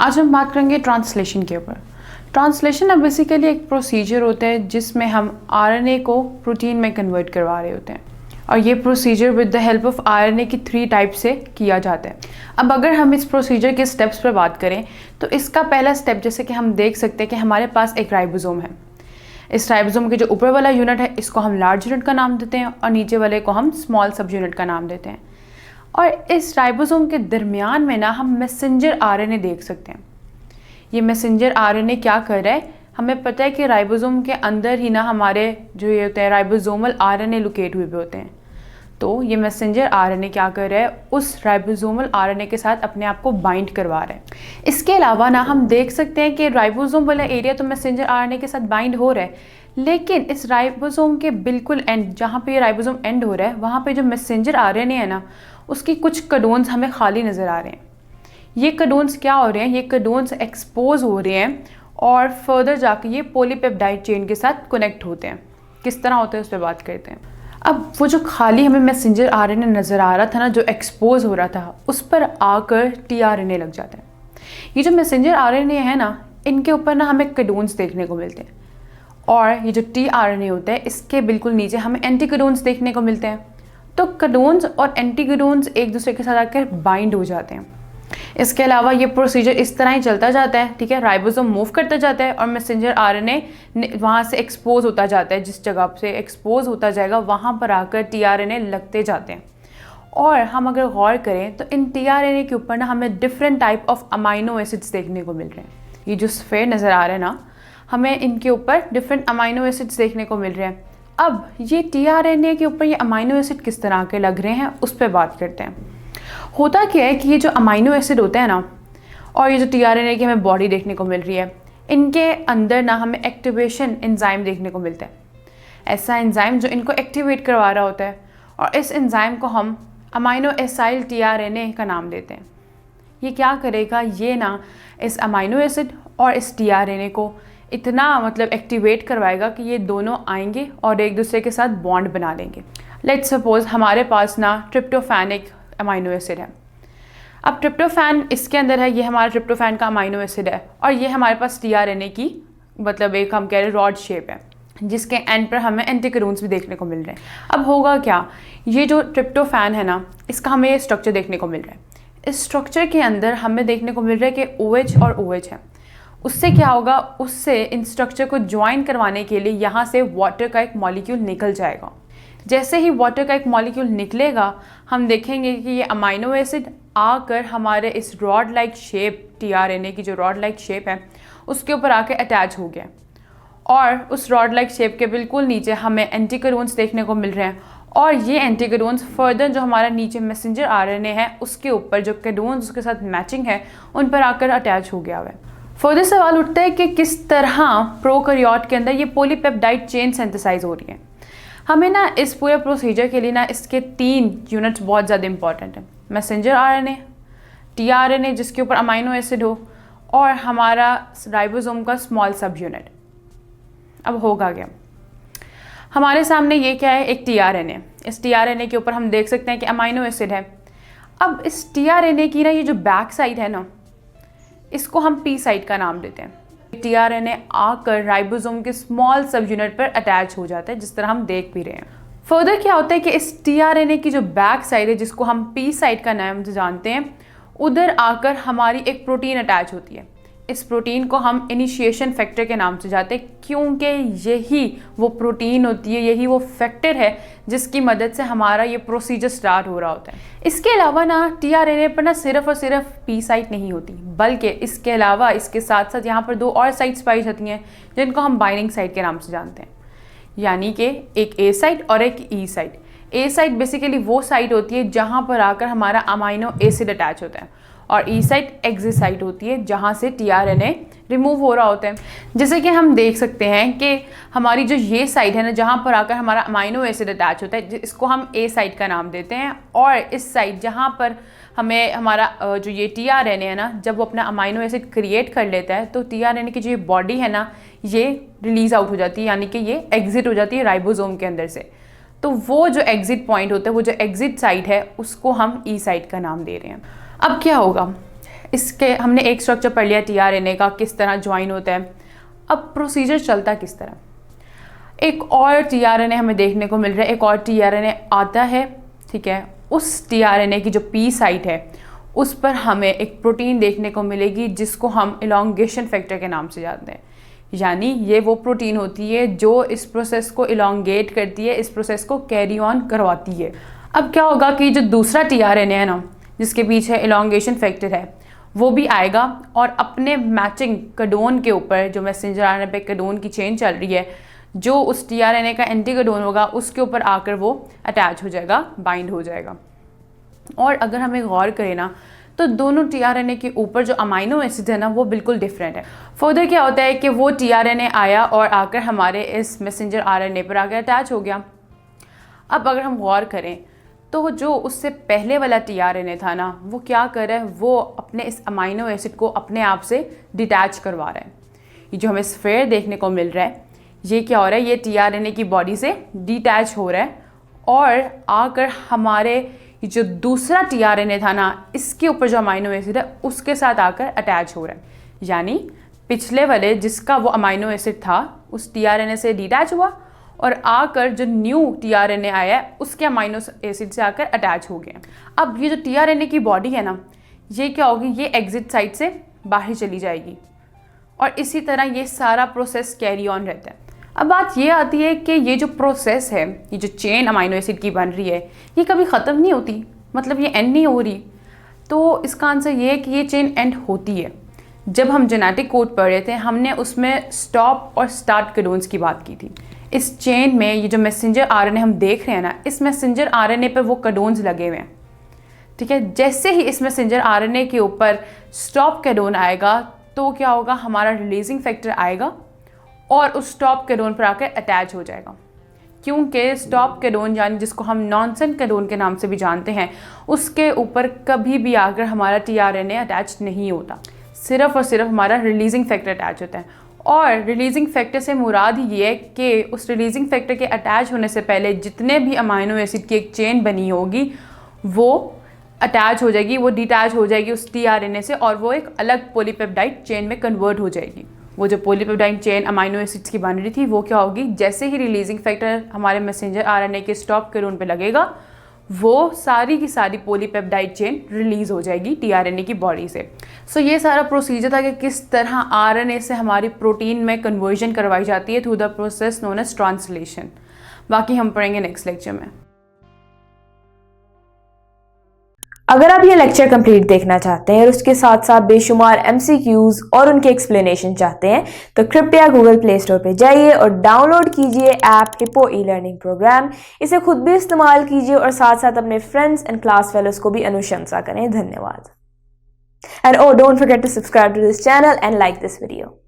आज हम बात करेंगे ट्रांसलेशन के ऊपर। ट्रांसलेशन अब बेसिकली एक प्रोसीजर होता है जिसमें हम आरएनए को प्रोटीन में कन्वर्ट करवा रहे होते हैं और ये procedure with the help of RNA की 3 टाइप से किया जाता है। अब अगर हम इस प्रोसीजर के स्टेप्स पर बात करें तो इसका पहला स्टेप, जैसे कि हम देख सकते हैं कि हमारे पास एक राइबोसोम है। इस राइबोसोम के जो ऊपर वाला यूनिट है इसको हम लार्ज यूनिट का नाम देते हैं और नीचे वाले को हम स्मॉल सब यूनिट का नाम देते हैं। और इस राइबोसोम के दरमियान में ना हम मैसेंजर आरएनए देख सकते हैं। ये मैसेंजर आरएनए क्या कर रहा है, हमें पता है कि राइबोसोम के अंदर ही ना हमारे जो ये होते हैं राइबोसोमल आरएनए लोकेट हुए होते हैं। तो ये मैसेंजर आरएनए क्या कर रहा है, उस राइबोसोमल आरएनए के साथ अपने आप को बाइंड करवा रहा है। इसके अलावा ना हम देख सकते हैं कि राइबोसोम वाला एरिया तो मैसेंजर आरएनए के साथ बाइंड हो रहा है, लेकिन इस राइबोसोम के बिल्कुल एंड, जहाँ पे ये राइबोसोम एंड हो रहा है, वहाँ पे जो मैसेंजर आरएनए है ना, उसकी कुछ कोडोन्स हमें खाली नज़र आ रहे हैं। ये कोडोन्स क्या हो रहे हैं, ये कोडोन्स एक्सपोज हो रहे हैं और फर्दर जाके ये पॉलीपेप्टाइड चेन के साथ कनेक्ट होते हैं। किस तरह होते हैं उस पर बात करते हैं। अब वो जो खाली हमें मैसेंजर आरएनए नज़र आ रहा था ना, जो एक्सपोज हो रहा था, उस पर आकर टीआरएनए लग जाता है। ये जो मैसेंजर आरएनए है ना, इनके ऊपर ना हमें कोडोन्स देखने को मिलते हैं और ये जो टीआरएनए होता है इसके बिल्कुल नीचे हमें एंटीकोडोन्स देखने को मिलते हैं। तो कोडोन्स और एंटीकोडोन्स एक दूसरे के साथ आकर बाइंड हो जाते हैं। इसके अलावा ये प्रोसीजर इस तरह ही चलता जाता है, ठीक है। राइबोसोम मूव करता जाता है और मैसेंजर आरएनए वहाँ से एक्सपोज होता जाता है। जिस जगह से एक्सपोज होता जाएगा वहाँ पर आकर टीआरएनए लगते जाते हैं। और हम अगर गौर करें तो इन टीआरएनए के ऊपर ना हमें different type of amino acids देखने को मिल रहे हैं। ये जो सफ़ेद नज़र आ रहे हैं ना, हमें इनके ऊपर डिफरेंट अमाइनो एसिड्स देखने को मिल रहे हैं। अब ये टीआरएनए के ऊपर ये अमाइनो एसिड किस तरह के लग रहे हैं उस पर बात करते हैं। होता क्या है कि ये जो अमाइनो एसिड होते हैं ना, और ये जो टीआरएनए की हमें बॉडी देखने को मिल रही है, इनके अंदर ना हमें एक्टिवेशन एंजाइम देखने को मिलता है। ऐसा एंजाइम जो इनको एक्टिवेट करवा रहा होता है और इस एंजाइम को हम अमाइनो एसाइल टीआरएनए का नाम देते हैं। ये क्या करेगा, ये ना इस अमाइनो एसिड और इस टीआरएनए को इतना एक्टिवेट करवाएगा कि ये दोनों आएंगे और एक दूसरे के साथ बॉन्ड बना लेंगे। लेट्स सपोज हमारे पास ना ट्रिप्टोफैन एक अमाइनो एसिड है। अब ट्रिप्टोफैन इसके अंदर है, ये हमारा ट्रिप्टोफैन का अमाइनो एसिड है और ये हमारे पास टीआरएनए की एक हम कह रहे हैं रॉड शेप है, जिसके एंड पर हमें एंटीकोडोन्स भी देखने को मिल रहे हैं। अब होगा क्या, ये जो ट्रिप्टोफैन है ना, इसका हमें ये स्ट्रक्चर देखने को मिल रहा है। इस स्ट्रक्चर के अंदर हमें देखने को मिल रहा है कि OH और OH है। उससे क्या होगा, उससे इन स्ट्रक्चर को ज्वाइन करवाने के लिए यहाँ से वाटर का एक मॉलिक्यूल निकल जाएगा। जैसे ही वाटर का एक मॉलिक्यूल निकलेगा, हम देखेंगे कि ये अमाइनो एसिड आकर हमारे इस रॉड लाइक शेप, टीआरएनए की जो रॉड लाइक शेप है, उसके ऊपर आके अटैच हो गया और उस रॉड लाइक शेप के बिल्कुल नीचे हमें एंटीकोडोन्स देखने को मिल रहे हैं। और ये एंटीकोडोन्स फर्दर जो हमारा नीचे मैसेंजर आरएनए है उसके ऊपर जो कोडोन्स उसके साथ मैचिंग है उन पर आकर अटैच हो गया हुआ है। फर्दर सवाल उठता है कि किस तरह प्रोकैरियोट के अंदर ये पॉलीपेप्टाइड चेन सिंथेसाइज हो रही है। हमें ना इस पूरे प्रोसीजर के लिए ना इसके 3 यूनिट्स बहुत ज़्यादा इंपॉर्टेंट है। मैसेंजर आरएनए, टीआरएनए जिसके ऊपर अमाइनो एसिड हो, और हमारा राइबोसोम का स्मॉल सब यूनिट। अब होगा क्या, हमारे सामने ये क्या है, एक टीआरएनए। इस टीआरएनए के ऊपर हम देख सकते हैं कि अमाइनो एसिड है। अब इस टीआरएनए की ना ये जो बैक साइड है ना, इसको हम पी साइड का नाम देते हैं। टीआरएनए आकर राइबोसोम के स्मॉल सब यूनिट पर अटैच हो जाता है, जिस तरह हम देख भी रहे हैं। फर्दर क्या होता है कि इस टीआरएनए की जो बैक साइड है, जिसको हम पी साइड का नाम से जानते हैं, उधर आकर हमारी एक प्रोटीन अटैच होती है। इस प्रोटीन को हम इनिशिएशन फैक्टर के नाम से जानते हैं, क्योंकि यही वो प्रोटीन होती है, यही वो फैक्टर है जिसकी मदद से हमारा ये प्रोसीजर स्टार्ट हो रहा होता है। इसके अलावा ना टीआरएनए पर ना सिर्फ और सिर्फ पी साइट नहीं होती, बल्कि इसके अलावा इसके साथ साथ यहाँ पर 2 और साइट्स पाई जाती हैं जिनको हम बाइंडिंग साइट के नाम से जानते हैं। यानी कि एक ए साइट और एक ई साइट। ए साइट बेसिकली वो साइट होती है जहाँ पर आकर हमारा अमाइनो एसिड अटैच होता है, और ई साइट एग्जिट साइट होती है जहाँ से टीआरएनए रिमूव हो रहा होता है। जैसे कि हम देख सकते हैं कि हमारी जो ये साइड है ना, जहाँ पर आकर हमारा अमाइनो एसिड अटैच होता है, इसको हम ए साइट का नाम देते हैं। और इस साइड जहाँ पर हमें हमारा जो ये टीआरएनए है ना, जब वो अपना अमाइनो एसिड क्रिएट कर लेता है तो टीआरएनए की जो ये बॉडी है ना, ये रिलीज आउट हो जाती है, यानी कि ये एग्जिट हो जाती है राइबोसोम के अंदर से। तो वो जो एग्जिट पॉइंट होता है, वो जो एग्जिट साइट है, उसको हम ई साइट का नाम दे रहे हैं। अब क्या होगा, इसके हमने एक स्ट्रक्चर पढ़ लिया टीआरएनए का, किस तरह ज्वाइन होता है। अब प्रोसीजर चलता किस तरह, एक और टीआरएनए हमें देखने को मिल रहा है, एक और टीआरएनए आता है, ठीक है। उस टीआरएनए की जो पी साइट है उस पर हमें एक प्रोटीन देखने को मिलेगी जिसको हम इलॉन्गेशन फैक्टर के नाम से जानते हैं। यानी ये वो प्रोटीन होती है जो इस प्रोसेस को इलॉन्गेट करती है, इस प्रोसेस को कैरी ऑन करवाती है। अब क्या होगा कि जो दूसरा टीआरएनए है ना, जिसके पीछे इलॉन्गेशन फैक्टर है, वो भी आएगा और अपने मैचिंग कोडोन के ऊपर, जो मैसेंजर आरएनए पे कोडोन की चेन चल रही है, जो उस टीआरएनए का एंटी कोडोन होगा उसके ऊपर आकर वो अटैच हो जाएगा, बाइंड हो जाएगा। और अगर हमें गौर करें ना, तो दोनों टीआरएनए के ऊपर जो अमाइनो एसिड है ना वो बिल्कुल डिफरेंट है। फर्दर क्या होता है कि वो टीआरएनए आया और आकर हमारे इस मैसेंजर आरएनए पर आकर अटैच हो गया। अब अगर हम गौर करें तो जो उससे पहले वाला टीआरएनए था ना, वो क्या कर रहा है, वो अपने इस अमाइनो एसिड को अपने आप से डिटैच करवा रहा है। ये जो हमें स्फेयर देखने को मिल रहा है, ये क्या हो रहा है, ये टीआरएनए की बॉडी से डिटैच हो रहा है और आकर हमारे जो दूसरा टीआरएनए था ना, इसके ऊपर जो अमाइनो एसिड है उसके साथ आकर अटैच हो रहा है। यानी पिछले वाले जिसका वो अमाइनो एसिड था उस टीआरएनए से डिटैच हुआ और आकर जो न्यू टीआरएनए आया है उसके अमाइनो एसिड से आकर अटैच हो गए। अब ये जो टीआरएनए की बॉडी है ना, ये क्या होगी, ये एग्जिट साइड से बाहर चली जाएगी और इसी तरह ये सारा प्रोसेस कैरी ऑन रहता है। अब बात ये आती है कि ये जो प्रोसेस है, ये जो चेन अमाइनो एसिड की बन रही है, ये कभी ख़त्म नहीं होती, मतलब ये एंड नहीं हो रही। तो इसका आंसर ये है कि ये चेन एंड होती है। जब हम जेनेटिक कोड पढ़ रहे थे, हमने उसमें स्टॉप और स्टार्ट कोडोन्स की बात की थी। इस चेन में ये जो मैसेंजर आरएनए हम देख रहे हैं ना, इस मैसेंजर आरएनए पे वो कोडोन्स लगे हुए हैं, ठीक है। जैसे ही इस मैसेंजर आरएनए के ऊपर स्टॉप कोडोन आएगा तो क्या होगा, हमारा रिलीजिंग फैक्टर आएगा और उस स्टॉप कोडोन पर आकर अटैच हो जाएगा। क्योंकि स्टॉप कोडोन यानी जिसको हम नॉनसेंस कोडोन के नाम से भी जानते हैं, उसके ऊपर कभी भी आकर हमारा टीआरएनए अटैच नहीं होता, सिर्फ और सिर्फ हमारा रिलीजिंग फैक्टर अटैच होता है। और रिलीजिंग फैक्टर से मुराद ये है कि उस रिलीजिंग फैक्टर के अटैच होने से पहले जितने भी अमाइनो एसिड की एक चेन बनी होगी वो अटैच हो जाएगी, वो डिटैच हो जाएगी उस टीआरएनए से और वो एक अलग पॉलीपेप्टाइड चेन में कन्वर्ट हो जाएगी। वो जो पॉलीपेप्टाइड चेन अमाइनो एसिड्स की बन रही थी वो क्या होगी, जैसे ही रिलीजिंग फैक्टर हमारे मैसेंजर आरएनए के स्टॉप कोडोन पे लगेगा, वो सारी की सारी पॉलीपेप्टाइड चेन रिलीज हो जाएगी टीआरएनए की बॉडी से। सो ये सारा प्रोसीजर था कि किस तरह आरएनए से हमारी प्रोटीन में कन्वर्जन करवाई जाती है through the process known as translation. बाकी हम पढ़ेंगे नेक्स्ट लेक्चर में। अगर आप ये लेक्चर कंप्लीट देखना चाहते हैं और उसके साथ साथ बेशुमार MCQs और उनके एक्सप्लेनेशन चाहते हैं तो कृपया गूगल प्ले स्टोर पे जाइए और डाउनलोड कीजिए ऐप हिप्पो ई-लर्निंग प्रोग्राम। इसे खुद भी इस्तेमाल कीजिए और साथ साथ अपने फ्रेंड्स एंड क्लास फेलोज को भी अनुशंसा करें। धन्यवाद। And oh, don't forget to subscribe to this channel and like this video.